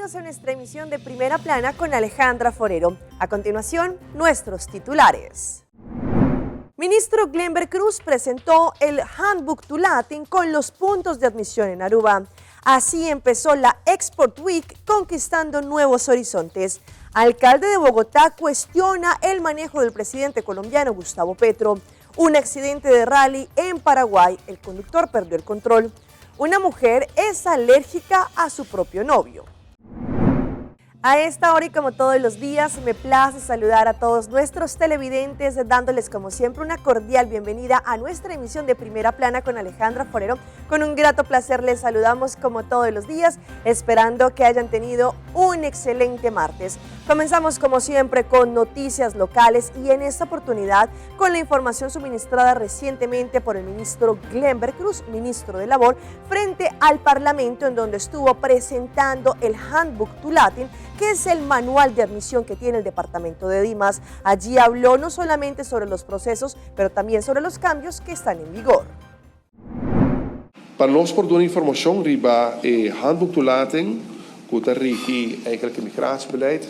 bienvenidos a nuestra emisión de Primera Plana con Alejandra Forero. A continuación, nuestros titulares. Ministro Glenber Cruz presentó el Handbook to Latin con los puntos de admisión en Aruba. Así empezó la Export Week conquistando nuevos horizontes. Alcalde de Bogotá cuestiona el manejo del presidente colombiano Gustavo Petro. Un accidente de rally en Paraguay, el conductor perdió el control. Una mujer es alérgica a su propio novio. A esta hora y como todos los días, me place saludar a todos nuestros televidentes, dándoles como siempre una cordial bienvenida a nuestra emisión de Primera Plana con Alejandra Forero. Con un grato placer les saludamos como todos los días, esperando que hayan tenido un excelente martes. Comenzamos como siempre con noticias locales y en esta oportunidad con la información suministrada recientemente por el ministro Glenber Cruz, ministro de Labor, frente al Parlamento, en donde estuvo presentando el Handbook to Latin, que es el manual de admisión que tiene el departamento de Dimas. Allí habló no solamente sobre los procesos, pero también sobre los cambios que están en vigor. Para nós, por dar informação, riba Handbook to Latin, que está rigi eigenlijk het migratiebeleid.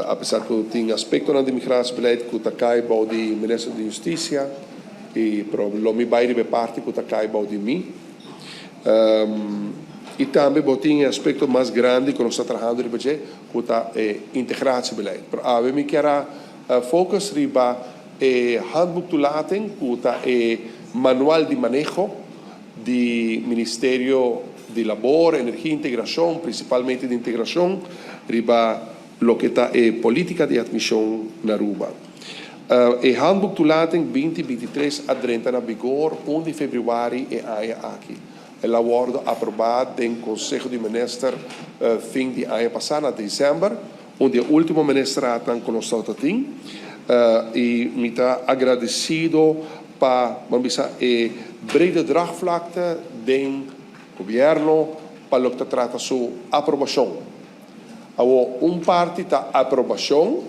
Apesar que tem aspecto no migratiebeleid que está caibau de ministro de Justiça e para o meu bairro de parte que está caibau de mim. E também tem aspecto mais grande que nós estamos trabalhando riba que está integratiebeleid. Para a mim que era focus riba Handbook to Latin, que está manual de manejo do Ministério de Labor, Energia e Integração, principalmente de integração, riba lo que está política de admissão na Aruba. O Handbook to Latin 2023 entra na vigor 1 de fevereiro e aí aqui. El acordo aprovado em Conselho de Ministros fim de ano passado, em dezembro, onde o último ministro está conosco aqui. E me está agradecido para brede draagvlakte do governo para o que trata sua aprovação. Parte está aprovação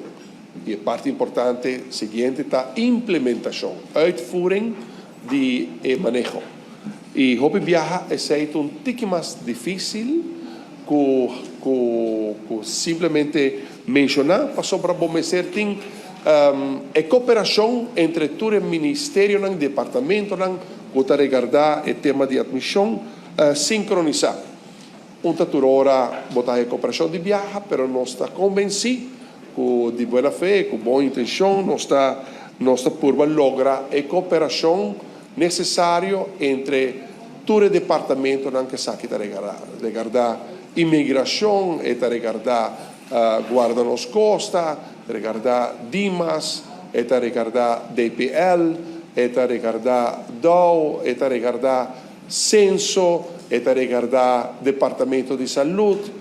e a parte importante seguinte está implementação, uitvoering de manejo. E hope viaja é um tique mais difícil que simplesmente mencionar, passou para bom ser tem a cooperação entre todo o ministério, o departamento, que está regardar o tema de admissão sincronizar. Hora botar a cooperação de viaja, pero não está convencido que de boa fé, com boa intenção, não está por lograr a cooperação necessária entre todo o departamento que sabe regardar imigração, está regardar guarda nos costa, regardar Dimas, está regardar DPL, está regardar DAO, está regardar censo, está regardar Departamento de Saúde,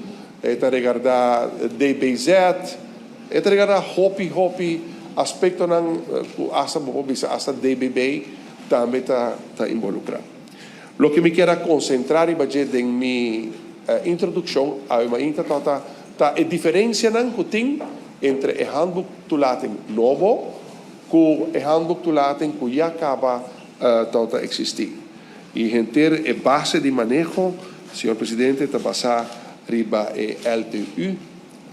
está regardar DBZ, está regardar hopi aspecto hasta DBB também está involucrado. Lo que me quero concentrar em minha introdução, a diferença que tem entre o Handbook to Latin novo com o Handbook to Latin que já acaba de existir. E ter a base de manejo, senhor presidente, está basada riba LTU,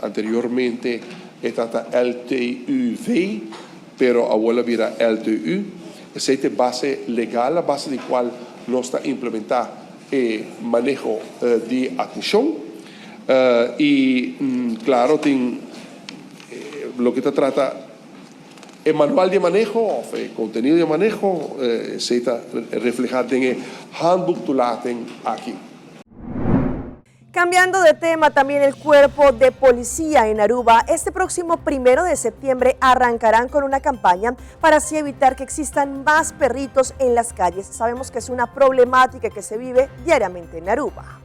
anteriormente estava LTUV, pero agora vira LTU. Essa é a base legal, a base de qual nós está implementar o manejo de admissão. E, claro, tem o que trata o manual de manejo, o contenido de manejo, se está reflejado en el Handbook to Latin aquí. Cambiando de tema, también el Cuerpo de Policía en Aruba, este próximo 1 de septiembre arrancarán con una campaña para así evitar que existan más perritos en las calles. Sabemos que es una problemática que se vive diariamente en Aruba.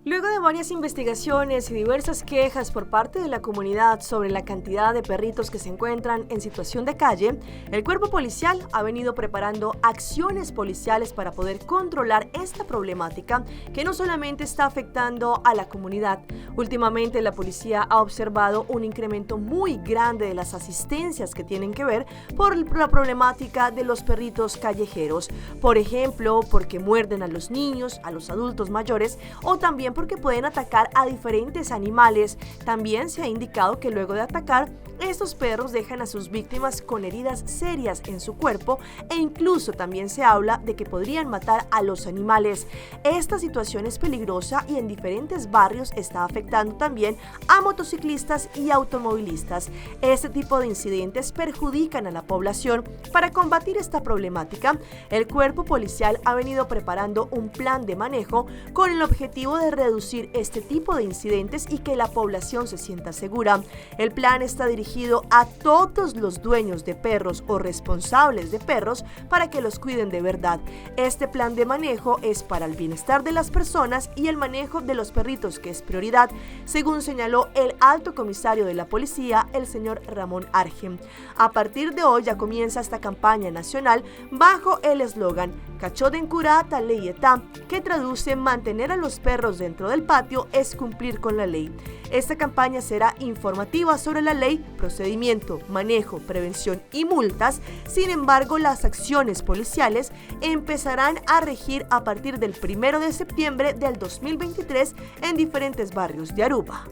Luego de varias investigaciones y diversas quejas por parte de la comunidad sobre la cantidad de perritos que se encuentran en situación de calle, el cuerpo policial ha venido preparando acciones policiales para poder controlar esta problemática que no solamente está afectando a la comunidad. Últimamente la policía ha observado un incremento muy grande de las asistencias que tienen que ver por la problemática de los perritos callejeros. Por ejemplo, porque muerden a los niños, a los adultos mayores o también porque pueden atacar a diferentes animales. También se ha indicado que luego de atacar, estos perros dejan a sus víctimas con heridas serias en su cuerpo e incluso también se habla de que podrían matar a los animales. Esta situación es peligrosa y en diferentes barrios está afectando también a motociclistas y automovilistas. Este tipo de incidentes perjudican a la población. Para combatir esta problemática, el cuerpo policial ha venido preparando un plan de manejo con el objetivo de reducir este tipo de incidentes y que la población se sienta segura. El plan está dirigido a todos los dueños de perros o responsables de perros para que los cuiden de verdad. Este plan de manejo es para el bienestar de las personas y el manejo de los perritos, que es prioridad, según señaló el alto comisario de la policía, el señor Ramón Argen. A partir de hoy ya comienza esta campaña nacional bajo el eslogan Cachot curata leyetá, que traduce mantener a los perros dentro del patio es cumplir con la ley. Esta campaña será informativa sobre la ley, procedimiento, manejo, prevención y multas. Sin embargo, las acciones policiales empezarán a regir a partir del 1 de septiembre del 2023 en diferentes barrios de Aruba.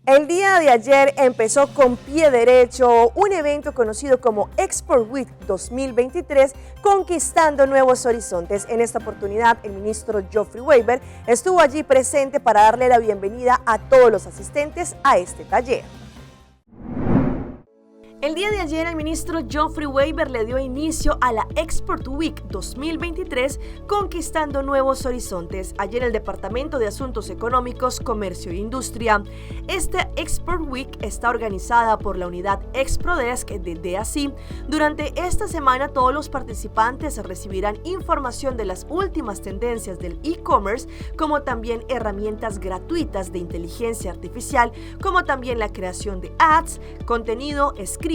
El día de ayer empezó con pie derecho un evento conocido como Export Week 2023, conquistando nuevos horizontes. En esta oportunidad, el ministro Geoffrey Weber estuvo allí presente para darle la bienvenida a todos los asistentes a este taller. El día de ayer, el ministro Geoffrey Weber le dio inicio a la Export Week 2023, conquistando nuevos horizontes, ayer en el Departamento de Asuntos Económicos, Comercio e Industria. Esta Export Week está organizada por la unidad Exprodesk de DACI. Durante esta semana, todos los participantes recibirán información de las últimas tendencias del e-commerce, como también herramientas gratuitas de inteligencia artificial, como también la creación de ads, contenido escrito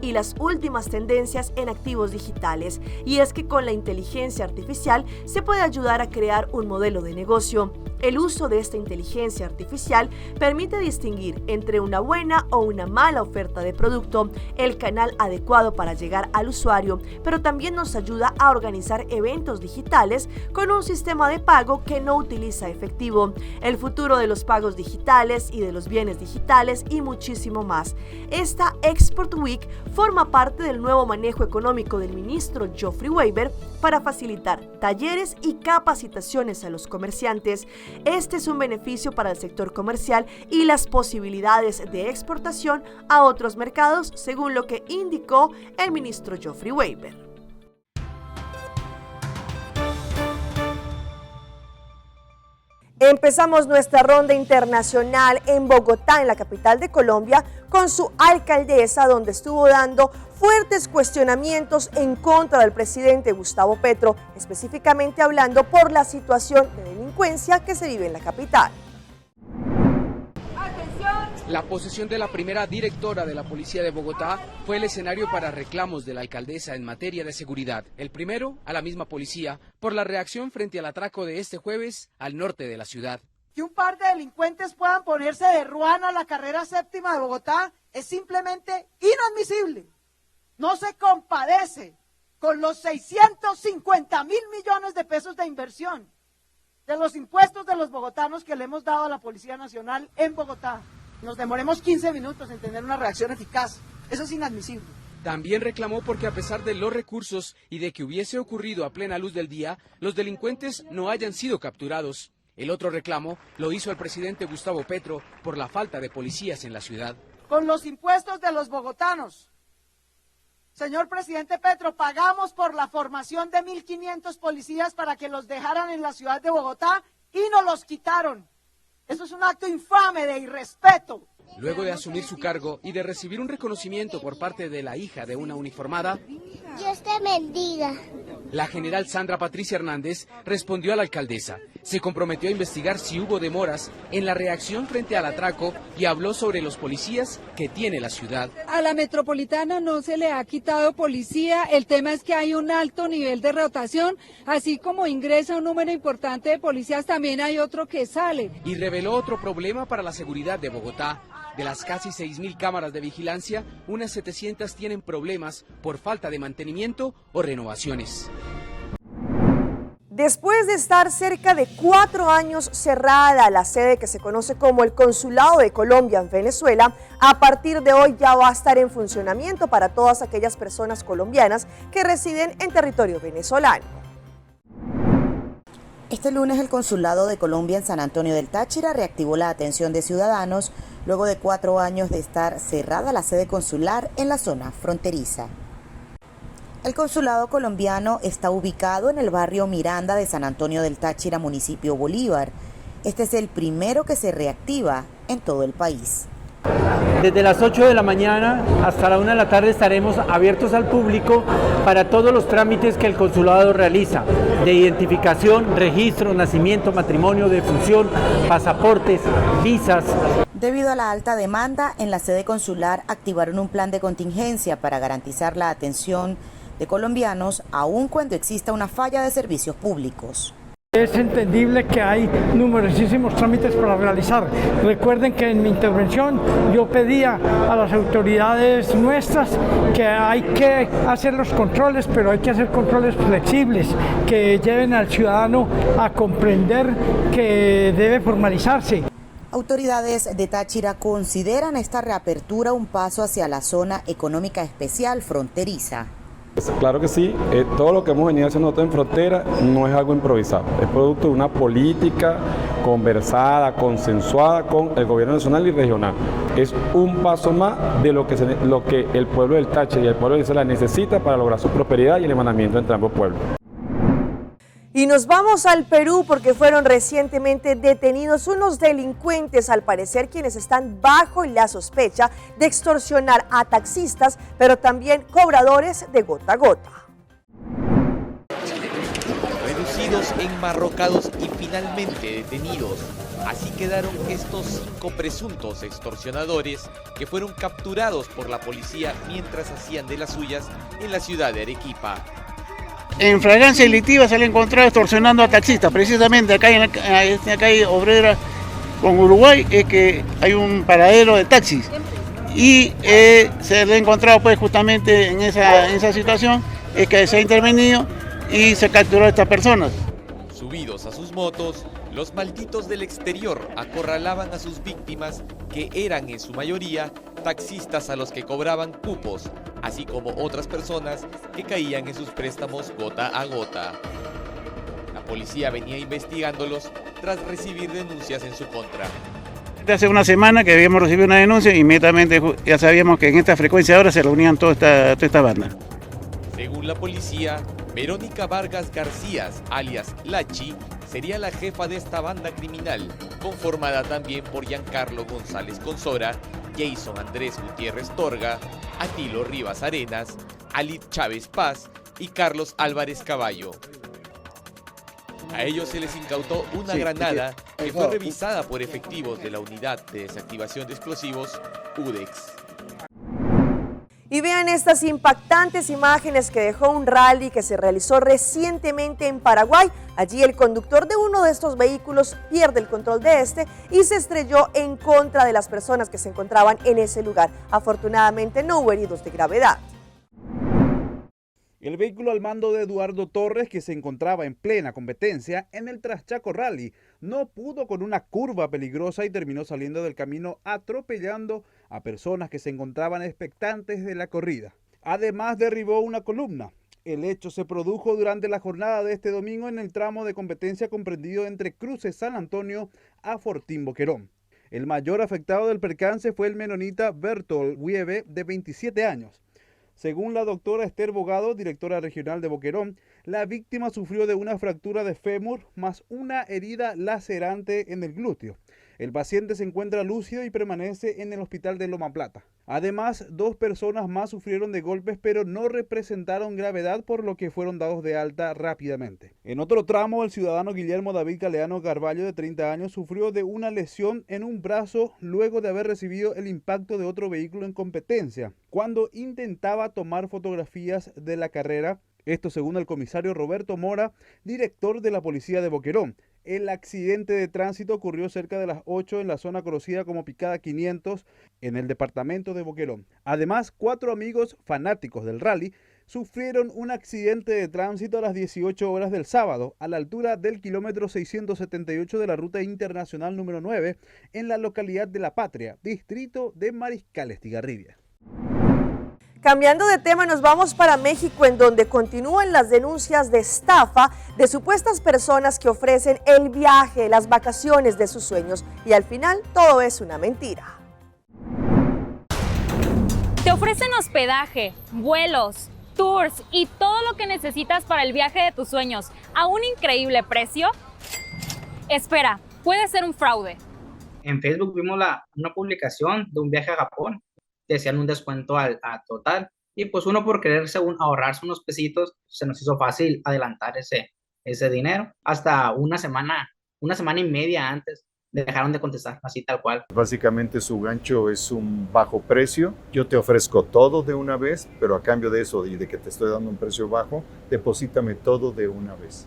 y las últimas tendencias en activos digitales. Y es que con la inteligencia artificial se puede ayudar a crear un modelo de negocio. El uso de esta inteligencia artificial permite distinguir entre una buena o una mala oferta de producto, el canal adecuado para llegar al usuario, pero también nos ayuda a organizar eventos digitales con un sistema de pago que no utiliza efectivo, el futuro de los pagos digitales y de los bienes digitales y muchísimo más. Esta Export Week forma parte del nuevo manejo económico del ministro Geoffrey Weber para facilitar talleres y capacitaciones a los comerciantes. Este es un beneficio para el sector comercial y las posibilidades de exportación a otros mercados, según lo que indicó el ministro Geoffrey Weber. Empezamos nuestra ronda internacional en Bogotá, en la capital de Colombia, con su alcaldesa, donde estuvo dando fuertes cuestionamientos en contra del presidente Gustavo Petro, específicamente hablando por la situación de delincuencia que se vive en la capital. La posesión de la primera directora de la Policía de Bogotá fue el escenario para reclamos de la alcaldesa en materia de seguridad. El primero, a la misma policía, por la reacción frente al atraco de este jueves al norte de la ciudad. Que un par de delincuentes puedan ponerse de ruana a la carrera séptima de Bogotá es simplemente inadmisible. No se compadece con los 650.000 millones de pesos de inversión de los impuestos de los bogotanos que le hemos dado a la Policía Nacional en Bogotá. Nos demoremos 15 minutos en tener una reacción eficaz. Eso es inadmisible. También reclamó porque a pesar de los recursos y de que hubiese ocurrido a plena luz del día, los delincuentes no hayan sido capturados. El otro reclamo lo hizo el presidente Gustavo Petro por la falta de policías en la ciudad. Con los impuestos de los bogotanos, señor presidente Petro, pagamos por la formación de 1.500 policías para que los dejaran en la ciudad de Bogotá y nos los quitaron. Eso es un acto infame de irrespeto. Luego de asumir su cargo y de recibir un reconocimiento por parte de la hija de una uniformada, Dios te bendiga. La general Sandra Patricia Hernández respondió a la alcaldesa. Se comprometió a investigar si hubo demoras en la reacción frente al atraco y habló sobre los policías que tiene la ciudad. A la metropolitana no se le ha quitado policía, el tema es que hay un alto nivel de rotación, así como ingresa un número importante de policías, también hay otro que sale. Y reveló otro problema para la seguridad de Bogotá. De las casi 6.000 cámaras de vigilancia, unas 700 tienen problemas por falta de mantenimiento o renovaciones. Después de estar cerca de 4 años cerrada la sede que se conoce como el Consulado de Colombia en Venezuela, a partir de hoy ya va a estar en funcionamiento para todas aquellas personas colombianas que residen en territorio venezolano. Este lunes el Consulado de Colombia en San Antonio del Táchira reactivó la atención de ciudadanos luego de 4 años de estar cerrada la sede consular en la zona fronteriza. El consulado colombiano está ubicado en el barrio Miranda de San Antonio del Táchira, municipio Bolívar. Este es el primero que se reactiva en todo el país. Desde las 8 de la mañana hasta la 1 de la tarde estaremos abiertos al público para todos los trámites que el consulado realiza, de identificación, registro, nacimiento, matrimonio, defunción, pasaportes, visas. Debido a la alta demanda, en la sede consular activaron un plan de contingencia para garantizar la atención de colombianos, aun cuando exista una falla de servicios públicos. Es entendible que hay numerosísimos trámites para realizar. Recuerden que en mi intervención yo pedía a las autoridades nuestras que hay que hacer los controles, pero hay que hacer controles flexibles que lleven al ciudadano a comprender que debe formalizarse. Autoridades de Táchira consideran esta reapertura un paso hacia la zona económica especial fronteriza. Claro que sí, todo lo que hemos venido haciendo nosotros en frontera no es algo improvisado, es producto de una política conversada, consensuada con el gobierno nacional y regional. Es un paso más de lo que el pueblo del Táchira y el pueblo de Venezuela necesita para lograr su prosperidad y el hermanamiento entre ambos pueblos. Y nos vamos al Perú porque fueron recientemente detenidos unos delincuentes, al parecer quienes están bajo la sospecha de extorsionar a taxistas, pero también cobradores de gota a gota. Reducidos, enmarrocados y finalmente detenidos. Así quedaron estos 5 presuntos extorsionadores que fueron capturados por la policía mientras hacían de las suyas en la ciudad de Arequipa. En flagrancia delictiva se le encontró extorsionando a taxistas, precisamente acá en la calle Obrera con Uruguay, es que hay un paradero de taxis y se le ha encontrado pues justamente en esa situación, es que se ha intervenido y se capturó a estas personas. Subidos a sus motos, los malditos del exterior acorralaban a sus víctimas, que eran en su mayoría taxistas a los que cobraban cupos, así como otras personas que caían en sus préstamos gota a gota. La policía venía investigándolos tras recibir denuncias en su contra. Hace una semana que habíamos recibido una denuncia, inmediatamente ya sabíamos que en esta frecuencia ahora se reunían toda esta banda. Según la policía, Verónica Vargas García, alias Lachi, sería la jefa de esta banda criminal, conformada también por Giancarlo González Consora, Jason Andrés Gutiérrez Torga, Atilo Rivas Arenas, Alit Chávez Paz y Carlos Álvarez Caballo. A ellos se les incautó una granada que fue revisada por efectivos de la Unidad de Desactivación de Explosivos, UDEX. Y vean estas impactantes imágenes que dejó un rally que se realizó recientemente en Paraguay. Allí el conductor de uno de estos vehículos pierde el control de este y se estrelló en contra de las personas que se encontraban en ese lugar. Afortunadamente no hubo heridos de gravedad. El vehículo al mando de Eduardo Torres, que se encontraba en plena competencia en el Traschaco Rally, no pudo con una curva peligrosa y terminó saliendo del camino atropellando a personas que se encontraban expectantes de la corrida. Además derribó una columna. El hecho se produjo durante la jornada de este domingo en el tramo de competencia comprendido entre Cruces San Antonio a Fortín Boquerón. El mayor afectado del percance fue el menonita Bertol Wiebe, de 27 años. Según la doctora Esther Bogado, directora regional de Boquerón, la víctima sufrió de una fractura de fémur más una herida lacerante en el glúteo. El paciente se encuentra lúcido y permanece en el hospital de Loma Plata. Además, 2 personas más sufrieron de golpes, pero no representaron gravedad, por lo que fueron dados de alta rápidamente. En otro tramo, el ciudadano Guillermo David Galeano Carballo, de 30 años, sufrió de una lesión en un brazo luego de haber recibido el impacto de otro vehículo en competencia, cuando intentaba tomar fotografías de la carrera. Esto según el comisario Roberto Mora, director de la policía de Boquerón. El accidente de tránsito ocurrió cerca de las 8 en la zona conocida como Picada 500 en el departamento de Boquerón. Además, 4 amigos fanáticos del rally sufrieron un accidente de tránsito a las 18 horas del sábado a la altura del kilómetro 678 de la ruta internacional número 9 en la localidad de La Patria, distrito de Mariscal Estigarribia. Cambiando de tema, nos vamos para México, en donde continúan las denuncias de estafa de supuestas personas que ofrecen el viaje, las vacaciones de sus sueños, y al final todo es una mentira. Te ofrecen hospedaje, vuelos, tours y todo lo que necesitas para el viaje de tus sueños a un increíble precio. Espera, puede ser un fraude. En Facebook vimos una publicación de un viaje a Japón. Decían un descuento al total. Y pues uno, por querer según ahorrarse unos pesitos, se nos hizo fácil adelantar ese dinero. Hasta una semana y media antes dejaron de contestar, así tal cual. Básicamente su gancho es un bajo precio. Yo te ofrezco todo de una vez, pero a cambio de eso y de que te estoy dando un precio bajo, deposítame todo de una vez.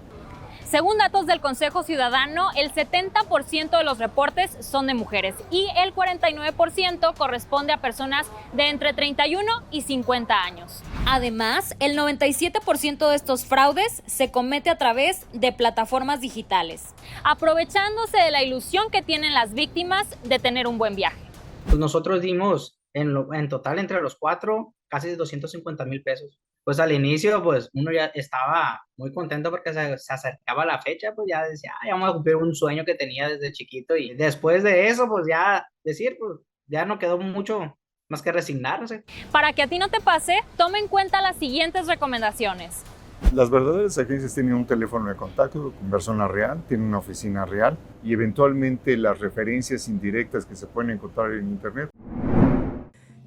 Según datos del Consejo Ciudadano, el 70% de los reportes son de mujeres y el 49% corresponde a personas de entre 31 y 50 años. Además, el 97% de estos fraudes se comete a través de plataformas digitales, aprovechándose de la ilusión que tienen las víctimas de tener un buen viaje. Pues nosotros dimos en total entre los 4 casi 250,000 pesos. Pues al inicio, pues uno ya estaba muy contento porque se acercaba la fecha, pues ya decía, ya vamos a cumplir un sueño que tenía desde chiquito. Y después de eso, pues ya decir, pues ya no quedó mucho más que resignarse. Para que a ti no te pase, toma en cuenta las siguientes recomendaciones. Las verdaderas agencias tienen un teléfono de contacto con persona real, tienen una oficina real y eventualmente las referencias indirectas que se pueden encontrar en internet.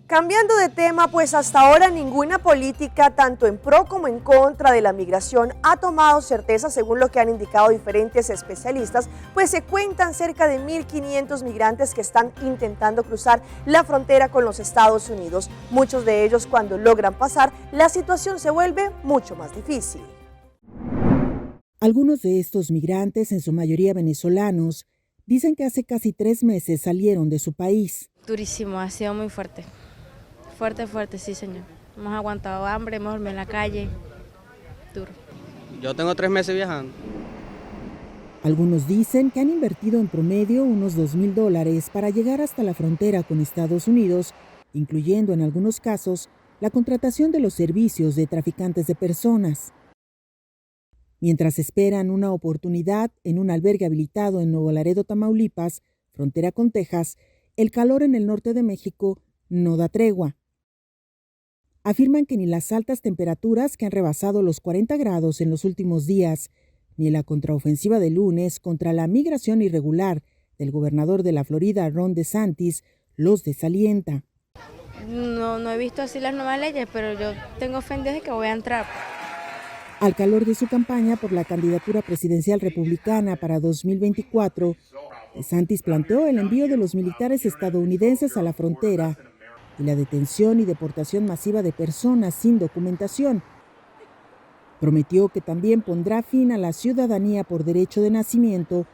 Cambiando de tema, pues hasta ahora ninguna política, tanto en pro como en contra de la migración, ha tomado certeza, según lo que han indicado diferentes especialistas, pues se cuentan cerca de 1.500 migrantes que están intentando cruzar la frontera con los Estados Unidos. Muchos de ellos, cuando logran pasar, la situación se vuelve mucho más difícil. Algunos de estos migrantes, en su mayoría venezolanos, dicen que hace casi 3 meses salieron de su país. Durísimo, ha sido muy fuerte. Fuerte, sí, señor. Hemos aguantado hambre, hemos dormido en la calle. Duro. Yo tengo 3 meses viajando. Algunos dicen que han invertido en promedio unos $2,000 para llegar hasta la frontera con Estados Unidos, incluyendo en algunos casos la contratación de los servicios de traficantes de personas. Mientras esperan una oportunidad en un albergue habilitado en Nuevo Laredo, Tamaulipas, frontera con Texas, el calor en el norte de México no da tregua. Afirman que ni las altas temperaturas que han rebasado los 40 grados en los últimos días, ni la contraofensiva de lunes contra la migración irregular del gobernador de la Florida, Ron DeSantis, los desalienta. No he visto así las nuevas leyes, pero yo tengo fe en Dios de que voy a entrar. Al calor de su campaña por la candidatura presidencial republicana para 2024, DeSantis planteó el envío de los militares estadounidenses a la frontera y la detención y deportación masiva de personas sin documentación. Prometió que también pondrá fin a la ciudadanía por derecho de nacimiento,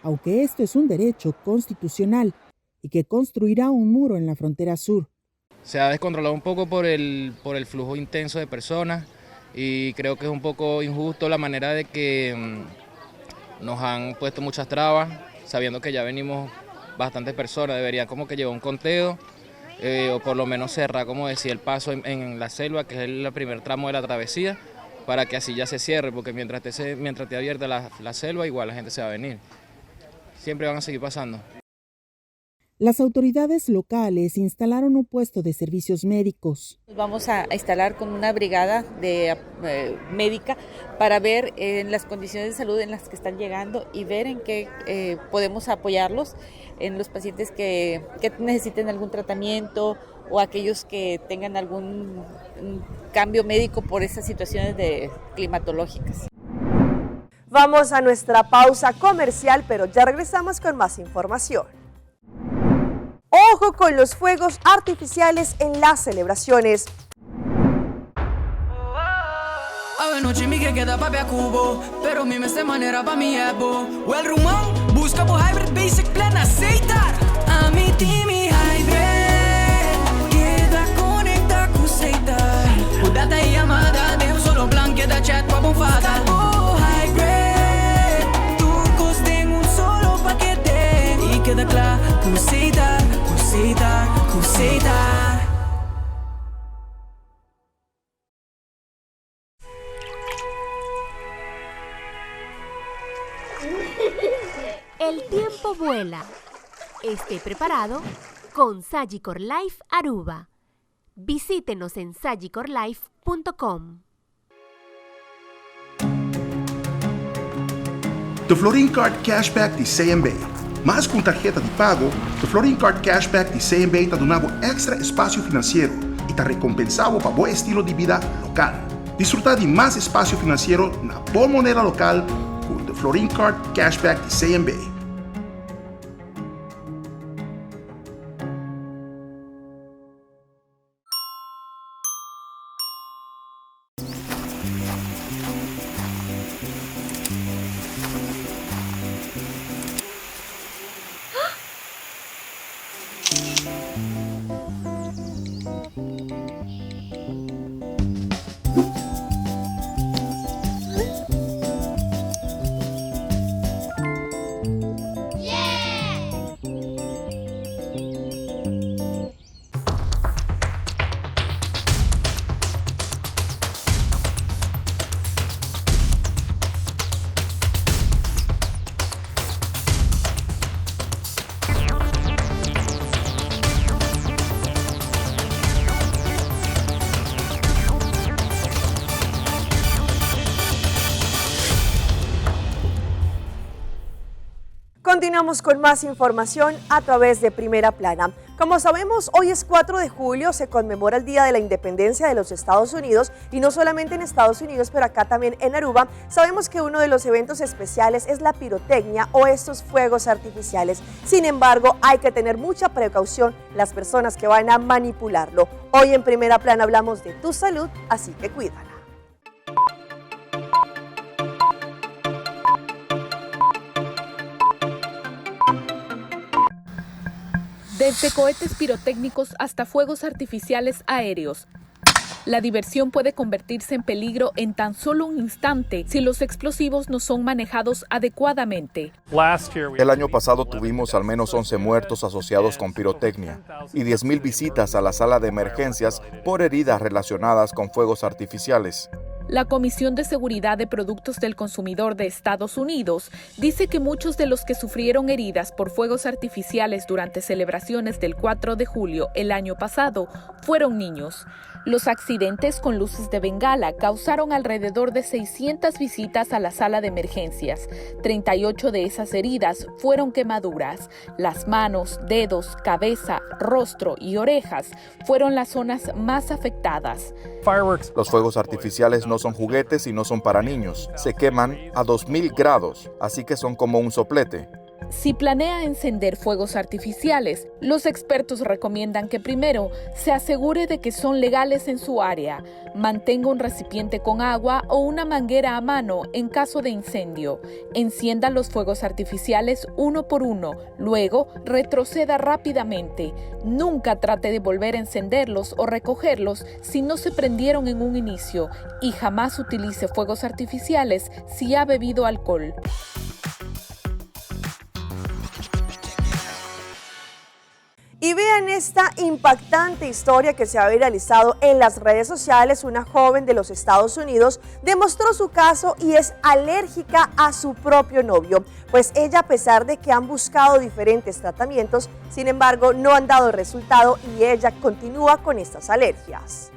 aunque esto es un derecho constitucional, y que construirá un muro en la frontera sur. Se ha descontrolado un poco por el flujo intenso de personas y creo que es un poco injusto la manera de que nos han puesto muchas trabas, sabiendo que ya venimos bastantes personas. Debería como que llevar un conteo o por lo menos cerrar, como decía, el paso en la selva, que es el primer tramo de la travesía, para que así ya se cierre, porque mientras esté abierta la selva, igual la gente se va a venir. Siempre van a seguir pasando. Las autoridades locales instalaron un puesto de servicios médicos. Vamos a instalar con una brigada médica para ver en las condiciones de salud en las que están llegando y ver en qué podemos apoyarlos en los pacientes que necesiten algún tratamiento o aquellos que tengan algún cambio médico por esas situaciones climatológicas. Vamos a nuestra pausa comercial, pero ya regresamos con más información. Ojo con los fuegos artificiales en las celebraciones. Sabe noche mi que queda papi a cubo, pero mi esta manera pa' mi ebo. O el rumão, busca por hybrid basic plan aceitar. A mi team y hybrid, queda conecta com aceitar. O data e llamada, dejo solo plan, queda chat com a bonfada. Oh hybrid, tu coste en un solo paquete. Y queda claro, com aceitar, com aceitar, com aceitar. El tiempo vuela. Esté preparado con Sagicor Life Aruba. Visítenos en sagicorlife.com. The Florin Card Cashback de CMB. Mais com tarjeta de pago, The Florin Card Cashback de CMB está dando extra espaço financeiro e está recompensado para bom estilo de vida local. Disfrutar de mais espaço financeiro na boa moneda local com The Florin Card Cashback de CMB. Continuamos con más información a través de Primera Plana. Como sabemos, hoy es 4 de julio, se conmemora el Día de la Independencia de los Estados Unidos y no solamente en Estados Unidos, pero acá también en Aruba. Sabemos que uno de los eventos especiales es la pirotecnia o estos fuegos artificiales. Sin embargo, hay que tener mucha precaución las personas que van a manipularlo. Hoy en Primera Plana hablamos de tu salud, así que cuídala. Desde cohetes pirotécnicos hasta fuegos artificiales aéreos, la diversión puede convertirse en peligro en tan solo un instante si los explosivos no son manejados adecuadamente. El año pasado tuvimos al menos 11 muertos asociados con pirotecnia y 10,000 visitas a la sala de emergencias por heridas relacionadas con fuegos artificiales. La Comisión de Seguridad de Productos del Consumidor de Estados Unidos dice que muchos de los que sufrieron heridas por fuegos artificiales durante celebraciones del 4 de julio el año pasado fueron niños. Los accidentes con luces de bengala causaron alrededor de 600 visitas a la sala de emergencias. 38 de esas heridas fueron quemaduras. Las manos, dedos, cabeza, rostro y orejas fueron las zonas más afectadas. Los fuegos artificiales no son juguetes y no son para niños. Se queman a 2000 grados, así que son como un soplete. Si planea encender fuegos artificiales, los expertos recomiendan que primero se asegure de que son legales en su área, mantenga un recipiente con agua o una manguera a mano en caso de incendio, encienda los fuegos artificiales uno por uno, luego retroceda rápidamente. Nunca trate de volver a encenderlos o recogerlos si no se prendieron en un inicio y jamás utilice fuegos artificiales si ha bebido alcohol. Y vean esta impactante historia que se ha viralizado en las redes sociales. Una joven de los Estados Unidos demostró su caso y es alérgica a su propio novio. Pues ella, a pesar de que han buscado diferentes tratamientos, sin embargo, no han dado resultado y ella continúa con estas alergias.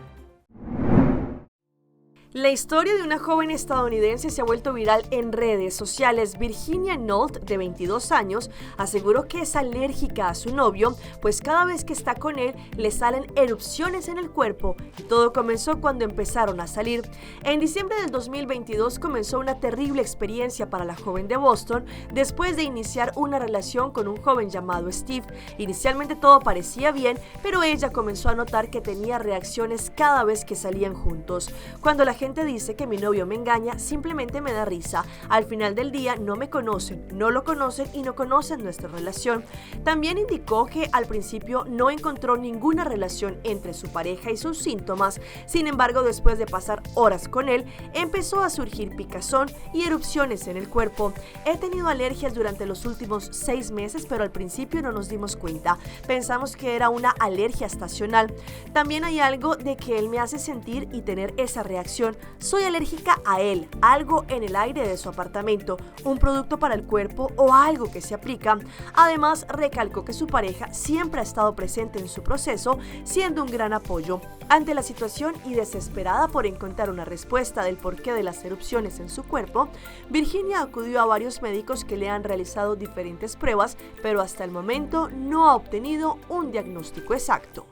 La historia de una joven estadounidense se ha vuelto viral en redes sociales. Virginia Nolt, de 22 años, aseguró que es alérgica a su novio, pues cada vez que está con él le salen erupciones en el cuerpo. Y todo comenzó cuando empezaron a salir. En diciembre del 2022 comenzó una terrible experiencia para la joven de Boston después de iniciar una relación con un joven llamado Steve. Inicialmente todo parecía bien, pero ella comenzó a notar que tenía reacciones cada vez que salían juntos. Cuando la gente dice que mi novio me engaña, simplemente me da risa. Al final del día no me conocen, no lo conocen y no conocen nuestra relación. También indicó que al principio no encontró ninguna relación entre su pareja y sus síntomas. Sin embargo, después de pasar horas con él, empezó a surgir picazón y erupciones en el cuerpo. He tenido alergias durante los últimos 6 meses, pero al principio no nos dimos cuenta. Pensamos que era una alergia estacional. También hay algo de que él me hace sentir y tener esa reacción. Soy alérgica a él, algo en el aire de su apartamento, un producto para el cuerpo o algo que se aplica. Además, recalcó que su pareja siempre ha estado presente en su proceso, siendo un gran apoyo. Ante la situación y desesperada por encontrar una respuesta del porqué de las erupciones en su cuerpo, Virginia acudió a varios médicos que le han realizado diferentes pruebas, pero hasta el momento no ha obtenido un diagnóstico exacto.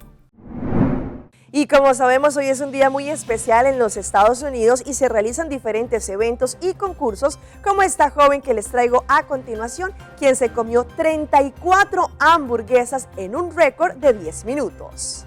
Y como sabemos, hoy es un día muy especial en los Estados Unidos y se realizan diferentes eventos y concursos como esta joven que les traigo a continuación, quien se comió 34 hamburguesas en un récord de 10 minutos.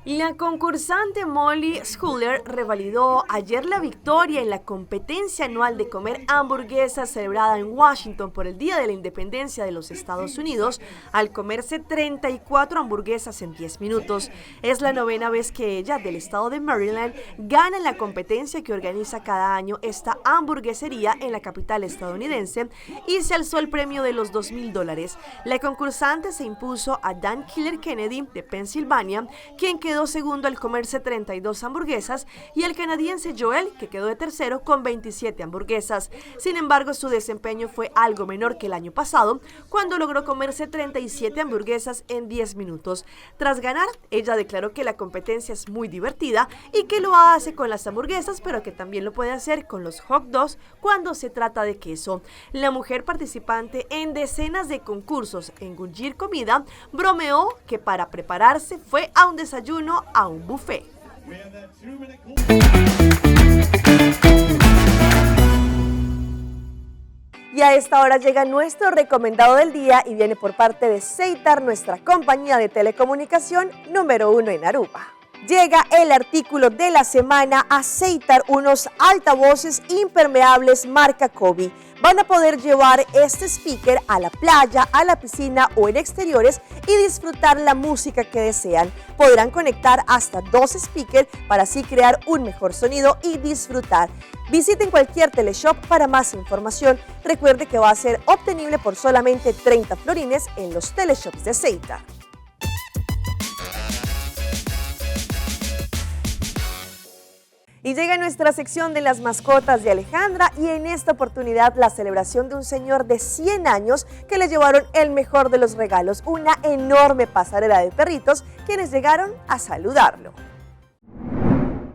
La concursante Molly Schuller revalidó ayer la victoria en la competencia anual de comer hamburguesas celebrada en Washington por el Día de la Independencia de los Estados Unidos al comerse 34 hamburguesas en 10 minutos. Es la 9ª vez que ella, del estado de Maryland, gana en la competencia que organiza cada año esta hamburguesería en la capital estadounidense y se alzó el premio de los $2,000. La concursante se impuso a Dan Killer Kennedy de Pensilvania, quien quedó segundo al comerse 32 hamburguesas, y el canadiense Joel, que quedó de tercero con 27 hamburguesas. Sin embargo, su desempeño fue algo menor que el año pasado, cuando logró comerse 37 hamburguesas en 10 minutos. Tras ganar, ella declaró que la competencia es muy divertida y que lo hace con las hamburguesas, pero que también lo puede hacer con los hot dogs cuando se trata de queso. La mujer, participante en decenas de concursos en Gullir Comida, bromeó que para prepararse fue a un desayuno a un buffet. Y a esta hora llega nuestro recomendado del día y viene por parte de Ceitar, nuestra compañía de telecomunicación número 1 en Aruba. Llega el artículo de la semana a Ceitar, unos altavoces impermeables marca Kobe. Van a poder llevar este speaker a la playa, a la piscina o en exteriores y disfrutar la música que desean. Podrán conectar hasta 2 speakers para así crear un mejor sonido y disfrutar. Visiten cualquier teleshop para más información. Recuerde que va a ser obtenible por solamente 30 florines en los teleshops de Ceitar. Y llega nuestra sección de las mascotas de Alejandra y en esta oportunidad la celebración de un señor de 100 años que le llevaron el mejor de los regalos, una enorme pasarela de perritos quienes llegaron a saludarlo.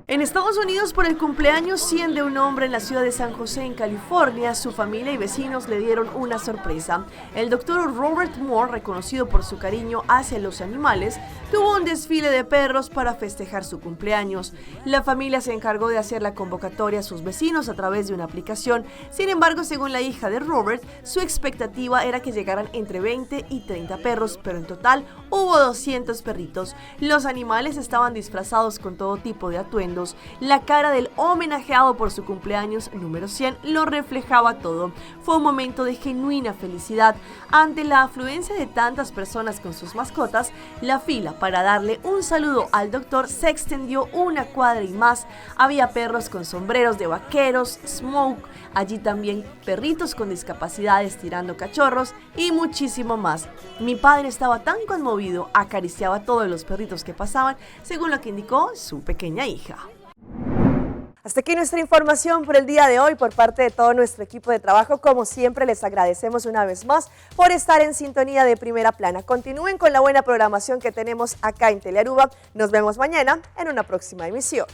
En Estados Unidos, por el cumpleaños 100 de un hombre en la ciudad de San José, en California, su familia y vecinos le dieron una sorpresa. El doctor Robert Moore, reconocido por su cariño hacia los animales, tuvo un desfile de perros para festejar su cumpleaños. La familia se encargó de hacer la convocatoria a sus vecinos a través de una aplicación. Sin embargo, según la hija de Robert, su expectativa era que llegaran entre 20 y 30 perros, pero en total hubo 200 perritos. Los animales estaban disfrazados con todo tipo de atuendos. La cara del homenajeado por su cumpleaños número 100 lo reflejaba todo. Fue un momento de genuina felicidad. Ante la afluencia de tantas personas con sus mascotas, la fila para darle un saludo al doctor se extendió una cuadra y más. Había perros con sombreros de vaqueros, smoke, allí también perritos con discapacidades tirando cachorros y muchísimo más. Mi padre estaba tan conmovido, acariciaba a todos los perritos que pasaban, según lo que indicó su pequeña hija. Hasta aquí nuestra información por el día de hoy por parte de todo nuestro equipo de trabajo. Como siempre, les agradecemos una vez más por estar en sintonía de Primera Plana. Continúen con la buena programación que tenemos acá en Telearuba. Nos vemos mañana en una próxima emisión.